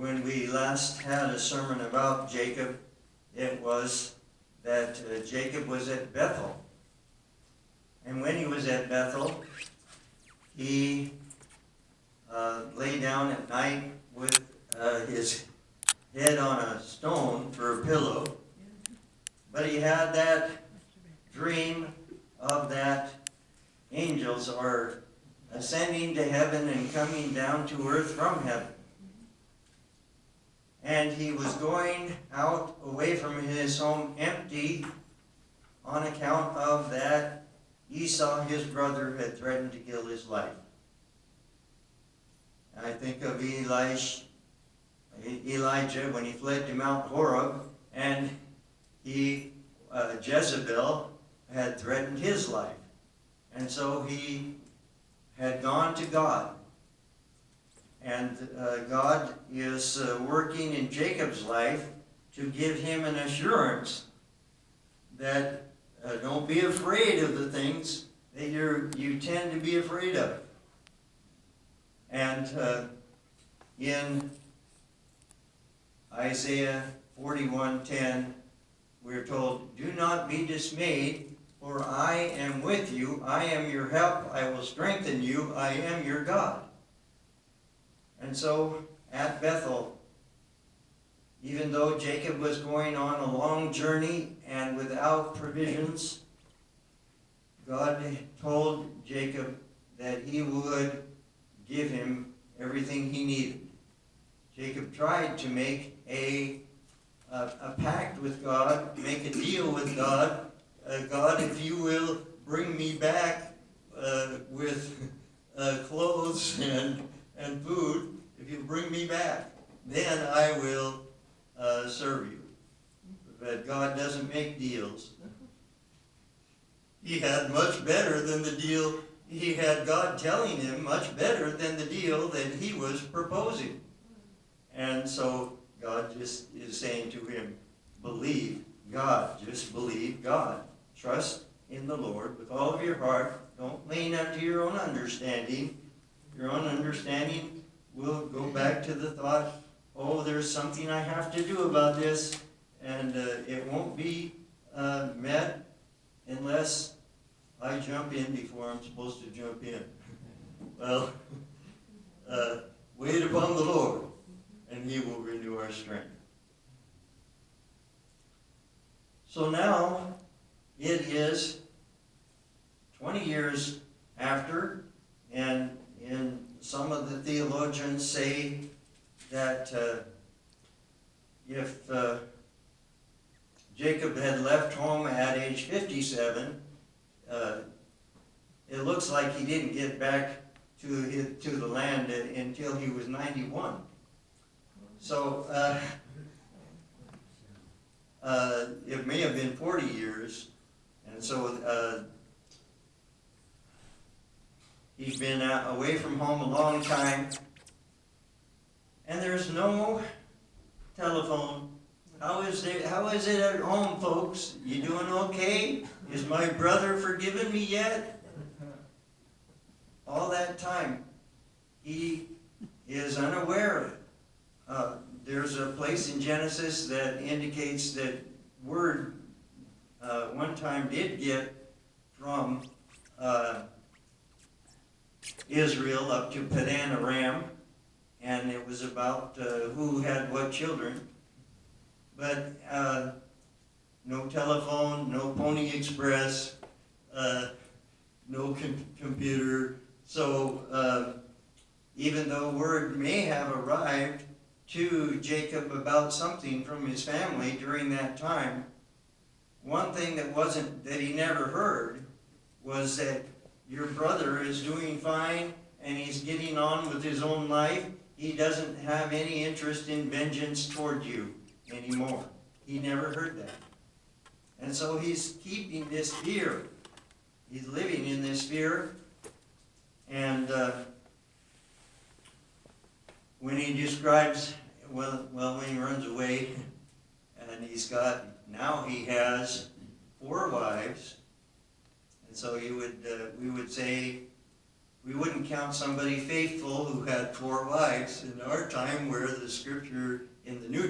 When we last had a sermon about Jacob, it was that Jacob was at Bethel. And when he was at Bethel, he lay down at night with his head on a stone for a pillow. But he had that dream of that angels are ascending to heaven and coming down to earth from heaven. And he was going out away from his home empty on account of that Esau, his brother, had threatened to kill his life. And I think of Elijah when he fled to Mount Horeb, and Jezebel had threatened his life. And so he had gone to God. And God is working in Jacob's life to give him an assurance that don't be afraid of the things that you tend to be afraid of. And in Isaiah 41:10, we're told, "Do not be dismayed, for I am with you. I am your help. I will strengthen you. I am your God." And so at Bethel, even though Jacob was going on a long journey and without provisions, God told Jacob that he would give him everything he needed. Jacob tried to make a pact with God, make a deal with God. God, if you will bring me back with clothes and food, if you bring me back, then I will serve you. But God doesn't make deals. He had much better than the deal. He had God telling him much better than the deal that he was proposing. And so God just is saying to him, believe God. Just believe God. Trust in the Lord with all of your heart. Don't lean unto your own understanding. Your own understanding will go back to the thought, oh, there's something I have to do about this, and it won't be met unless I jump in before I'm supposed to jump in. Well, wait upon the Lord, and he will renew our strength. So now it is 20 years after, and some of the theologians say that if Jacob had left home at age 57, it looks like he didn't get back to the land until he was 91. So it may have been 40 years, and so he's been away from home a long time, and there's no telephone. How is it at home, folks? You doing okay? Is my brother forgiven me yet? All that time, he is unaware. There's a place in Genesis that indicates that word one time did get from Israel up to Paddan Aram, and it was about who had what children. But no telephone, no Pony Express, no computer. So even though word may have arrived to Jacob about something from his family during that time, one thing that he never heard was that your brother is doing fine and he's getting on with his own life. He doesn't have any interest in vengeance toward you anymore. He never heard that. And so he's keeping this fear. He's living in this fear. And when he describes, when he runs away, and now he has 4 wives. And so we would say we wouldn't count somebody faithful who had 4 wives in our time, where the scripture in the New